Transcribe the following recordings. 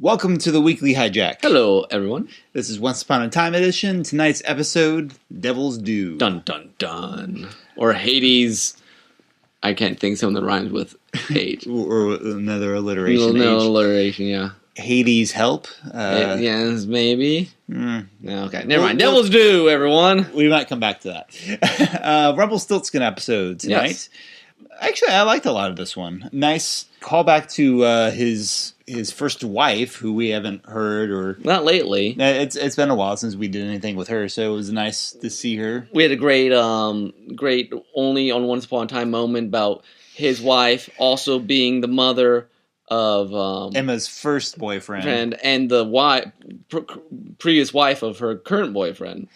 Welcome to the Weekly Hijack. Hello, everyone. This is Once Upon a Time edition. Tonight's episode, Devil's Due. Dun, dun, dun. Or Hades. I can't think of something that rhymes with hate. or another alliteration. Another alliteration, yeah. Hades' Help. Yes, maybe. No, okay, never mind. Devil's Due, everyone. We might come back to that. Rumpelstiltskin episode tonight. Yes. Actually, I liked a lot of this one. Nice callback to his first wife, who we haven't heard or Not lately. It's been a while since we did anything with her, so it was nice to see her. We had a great only on Once Upon a Time moment about his wife also being the mother of Emma's first boyfriend and the previous wife of her current boyfriend.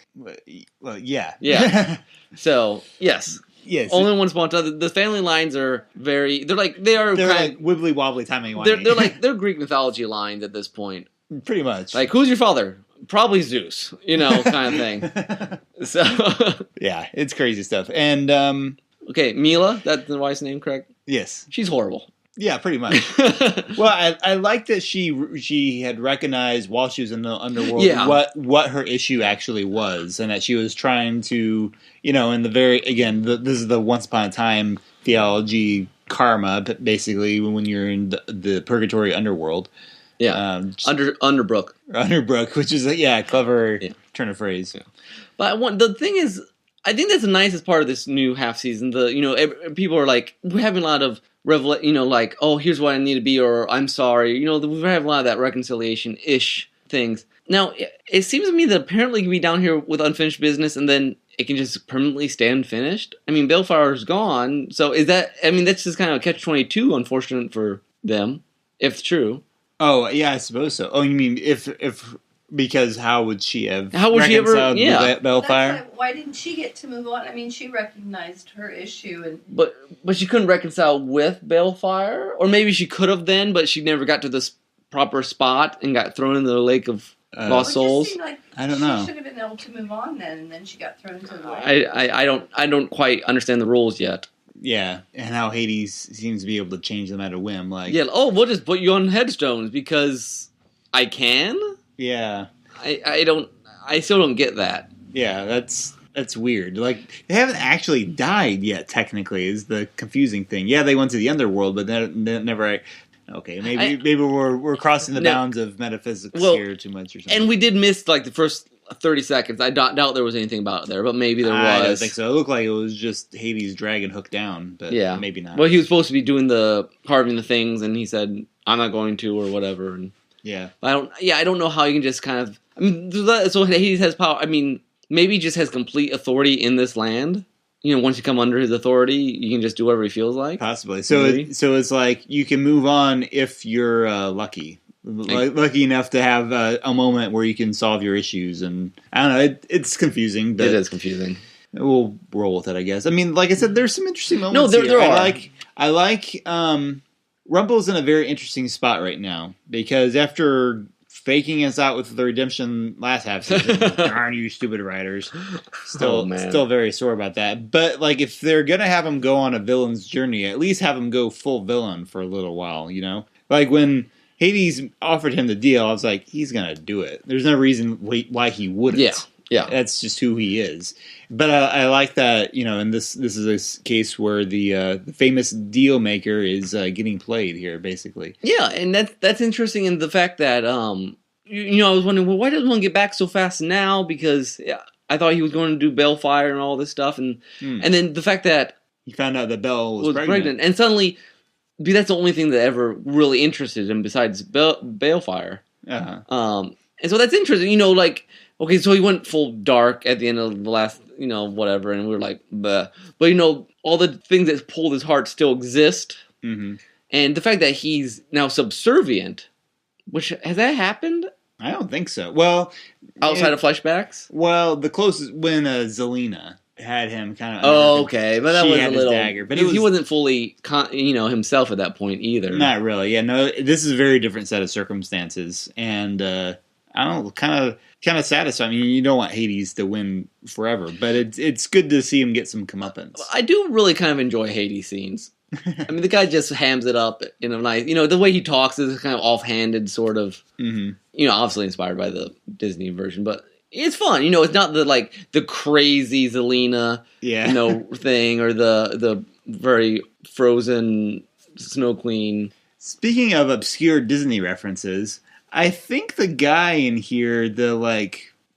Well, yeah. Yeah. So, yes. Yes. Only Once Upon a Time. The family lines are very. They're like wibbly wobbly timey wimey. They're Greek mythology lines at this point. Pretty much. Like, who's your father? Probably Zeus. Kind of thing. So yeah, it's crazy stuff. And okay, Mila. That's the wife's name, correct? Yes. She's horrible. Yeah, pretty much. Well, I like that she had recognized while she was in the underworld what her issue actually was, and that she was trying to, in the very this is the Once Upon a Time theology karma, basically when you're in the purgatory underworld. Yeah, Underbrook, which is a clever turn of phrase. Yeah. But the thing is, I think that's the nicest part of this new half season. People are like, we're having a lot of like, oh, here's what I need to be, or I'm sorry. We have a lot of that reconciliation-ish things. Now, it seems to me that apparently it can be down here with unfinished business, and then it can just permanently stay unfinished. I mean, Balefire gone, so is that? I mean, that's just kind of a catch-22, unfortunate for them, if it's true. Oh, yeah, I suppose so. Oh, you mean if because how would she have reconciled Balefire? Why didn't she get to move on? I mean, she recognized her issue, but she couldn't reconcile with Balefire, or maybe she could have then, but she never got to this proper spot and got thrown into the lake of lost souls. It just seemed like I don't know. She should have been able to move on then, and then she got thrown into the lake. I don't quite understand the rules yet. Yeah, and how Hades seems to be able to change them at a whim. Like, we'll just put you on headstones because I can. Yeah, I still don't get that. Yeah, that's weird. Like, they haven't actually died yet. Technically, is the confusing thing. Yeah, they went to the underworld, but then never. Okay, maybe we're crossing the bounds of metaphysics here too much or something. And we did miss like the first 30 seconds. I doubt there was anything about it there, but maybe there was. I don't think so. It looked like it was just Hades dragging Hook down, but maybe not. Well, he was supposed to be doing the carving the things, and he said, "I'm not going to," or whatever. And I don't know how you can just kind of. I mean, so Hades has power. I mean, maybe he just has complete authority in this land. Once you come under his authority, you can just do whatever he feels like. Possibly. So it's like you can move on if you're lucky. Lucky enough to have a moment where you can solve your issues. And I don't know, it's confusing. But it is confusing. We'll roll with it, I guess. I mean, like I said, there's some interesting moments. No, there are. I like Rumple's in a very interesting spot right now because after faking us out with the redemption last half season, darn you stupid writers, still very sore about that. But like, if they're gonna have him go on a villain's journey, at least have him go full villain for a little while. Like when Hades offered him the deal, I was like, he's gonna do it. There's no reason why he wouldn't. Yeah, that's just who he is. But I like that, and this is a case where the famous deal maker is getting played here, basically. Yeah, and that's interesting in the fact that I was wondering, well, why doesn't one get back so fast now? Because I thought he was going to do Balefire and all this stuff, and then the fact that he found out that Belle was pregnant, and suddenly, that's the only thing that ever really interested him besides Balefire. Uh-huh. And so that's interesting, like. Okay, so he went full dark at the end of the last, whatever, and we were like, bleh. But, all the things that pulled his heart still exist. Mm-hmm. And the fact that he's now subservient, has that happened? I don't think so. Well... Outside of flashbacks? Well, the closest, when Zelina had him kind of... Oh, okay, but that was a little... Dagger, but he wasn't fully, himself at that point either. Not really, yeah, no, this is a very different set of circumstances, and, I don't know, kind of satisfying. I mean, you don't want Hades to win forever, but it's good to see him get some comeuppance. I do really kind of enjoy Hades scenes. I mean, the guy just hams it up in a nice, the way he talks is kind of offhanded, sort of. Mm-hmm. Obviously inspired by the Disney version, but it's fun. It's not the crazy Zelina, thing or the very Frozen Snow Queen. Speaking of obscure Disney references, I think the guy in here, the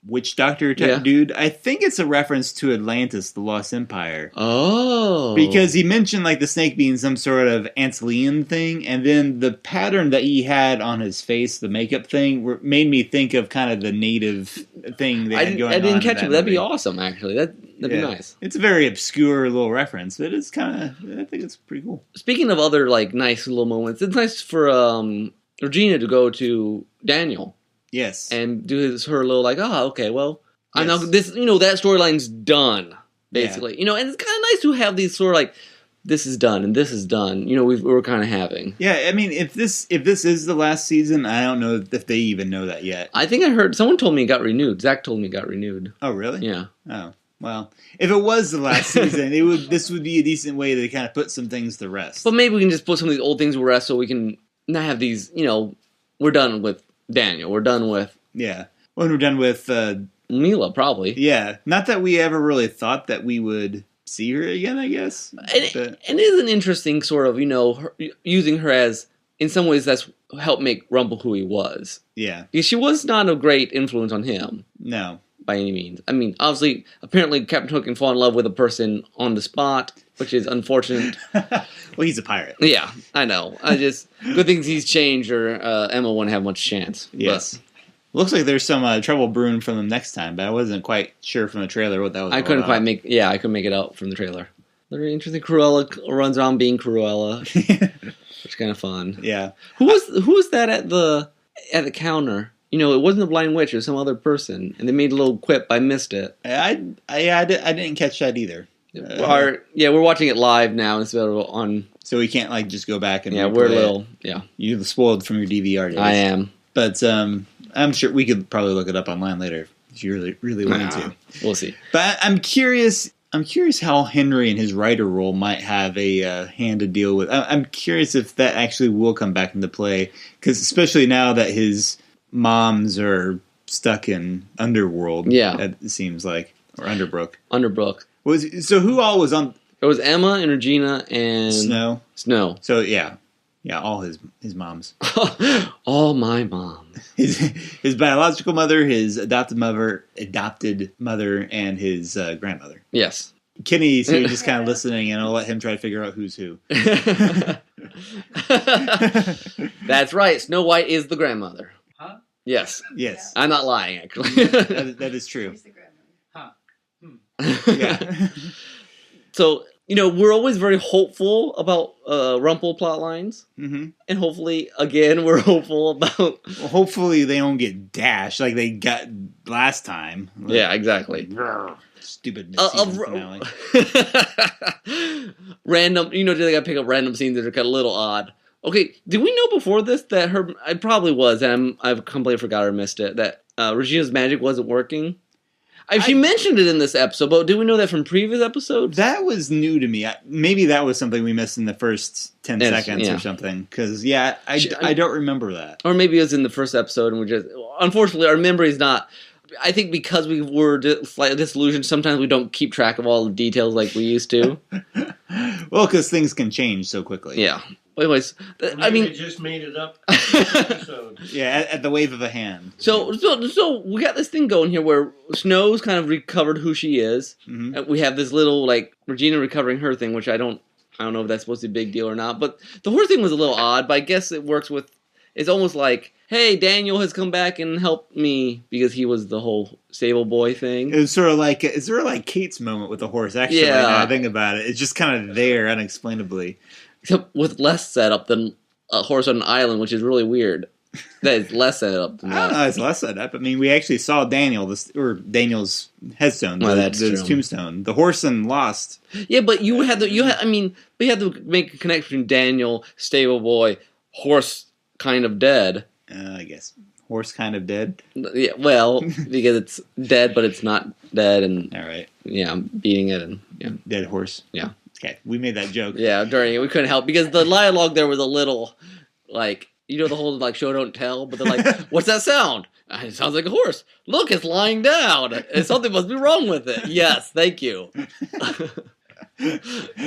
witch doctor type dude, I think it's a reference to Atlantis, the Lost Empire. Oh. Because he mentioned the snake being some sort of Antlian thing, and then the pattern that he had on his face, the makeup thing, made me think of kind of the native thing they had going on. I didn't catch it, but that'd be movie. awesome, actually. That'd be nice. It's a very obscure little reference, but it's kind of, I think it's pretty cool. Speaking of other nice little moments, it's nice for Regina to go to Daniel. Yes. And do her little okay, well, yes. I know this, that storyline's done, basically. And it's kind of nice to have these sort of this is done and this is done. We're kind of having. Yeah, I mean, if this is the last season, I don't know if they even know that yet. I think I heard, someone told me it got renewed. Zach told me it got renewed. Oh, really? Yeah. Oh, well, if it was the last season, this would be a decent way to kind of put some things to rest. But maybe we can just put some of these old things to rest so we can not have these, we're done with Daniel. We're done with... Yeah. When we're done with... Mila, probably. Yeah. Not that we ever really thought that we would see her again, I guess. And it is an interesting sort of, using her as... In some ways, that's helped make Rumple who he was. Yeah. Because she was not a great influence on him. No. By any means. I mean, obviously, apparently Captain Hook can fall in love with a person on the spot, which is unfortunate. Well, he's a pirate. Yeah, I know. Good things he's changed, or Emma wouldn't have much chance. Yes. Looks like there's some trouble brewing from them next time, but I wasn't quite sure from the trailer what that was. I couldn't make it out from the trailer. Very interesting. Cruella runs around being Cruella, which is kind of fun. Yeah. Who was that at the counter? It wasn't the blind witch; it was some other person, and they made a little quip. I missed it. I didn't catch that either. We're watching it live now instead of on. So we can't just go back and we're a little You're spoiled from your DVR days. I am, but I'm sure we could probably look it up online later if you really wanted to. We'll see. But I'm curious how Henry and his writer role might have a hand to deal with. I'm curious if that actually will come back into play, because especially now that his moms are stuck in Underworld. Yeah, it seems like, or Underbrook. So who all was on? It was Emma and Regina and Snow. So yeah, all his moms. All my moms. His biological mother, his adopted mother, and his grandmother. Yes. Kenny's here just kind of listening, and I'll let him try to figure out who's who. That's right. Snow White is the grandmother. Huh? Yes. I'm not lying, actually. that is true. She's the grandmother. Huh. Yeah. So, we're always very hopeful about Rumple plot lines. Mm-hmm. And hopefully, again, we're hopeful about... Well, hopefully they don't get dashed like they got last time. Yeah, exactly. Stupid mid-season finale. Random, they gotta pick up random scenes that are kind of a little odd. Okay, did we know before this that it probably was, and I've completely forgot or missed it, that Regina's magic wasn't working? She mentioned it in this episode, but did we know that from previous episodes? That was new to me. Maybe that was something we missed in the first 10 seconds or something. Because, I don't remember that. Or maybe it was in the first episode, and unfortunately, our memory's not... I think because we were slightly disillusioned, sometimes we don't keep track of all the details like we used to. Well, because things can change so quickly. Yeah. Anyways, they just made it up episode. Yeah, at the wave of a hand. So we got this thing going here where Snow's kind of recovered who she is. Mm-hmm. And we have this little Regina recovering her thing, which I don't know if that's supposed to be a big deal or not. But the horse thing was a little odd, but I guess it works with. It's almost like, hey, Daniel has come back and helped me because he was the whole stable boy thing. It was sort of like Kate's moment with the horse. Actually, now I think about it, it's just kind of there unexplainably. Except with less setup than a horse on an island, which is really weird. That is less setup than that. I don't know, it's less setup. I mean, we actually saw Daniel's headstone, his tombstone. The horse in Lost. Yeah, but we had to make a connection between Daniel, stable boy, horse kind of dead. I guess horse kind of dead. Yeah, well, because it's dead, but it's not dead, and all right, yeah, I'm beating it, and yeah, dead horse. Yeah. Okay, we made that joke. Yeah, during it, we couldn't help because the dialogue there was a little like the whole like show don't tell, but they're like, "What's that sound?" It sounds like a horse. Look, it's lying down. And something must be wrong with it. Yes, thank you.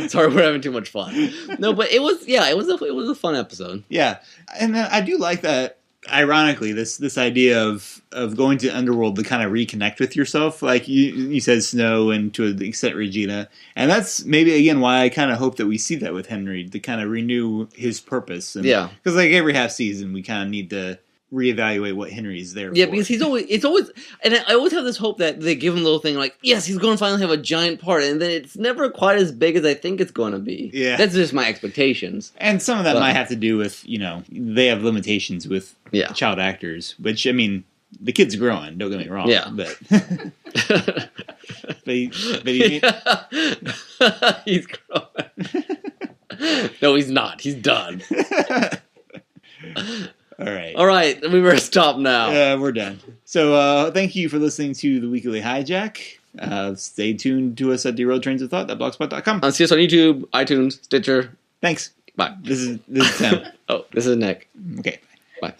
Sorry, we're having too much fun. No, but it was a fun episode. Yeah, and I do like that. Ironically, this idea of going to Underworld to kind of reconnect with yourself, like you said, Snow, and to an extent Regina, and that's maybe again why I kind of hope that we see that with Henry to kind of renew his purpose. And, yeah, because like every half season, we kind of need to reevaluate what Henry's there. Yeah, for. because it's always, and I always have this hope that they give him a little thing like, yes, he's going to finally have a giant part, and then it's never quite as big as I think it's going to be. Yeah, that's just my expectations. And some of that might have to do with they have limitations with child actors, which I mean the kid's growing. Don't get me wrong. Yeah, but he's growing. No, he's not. He's done. All right. We better stop now. We're done. So thank you for listening to the Weekly Hijack. Stay tuned to us at Derailed Trains of Thought at blogspot.com. See us on YouTube, iTunes, Stitcher. Thanks. Bye. This is Tim. Oh, this is Nick. Okay. Bye.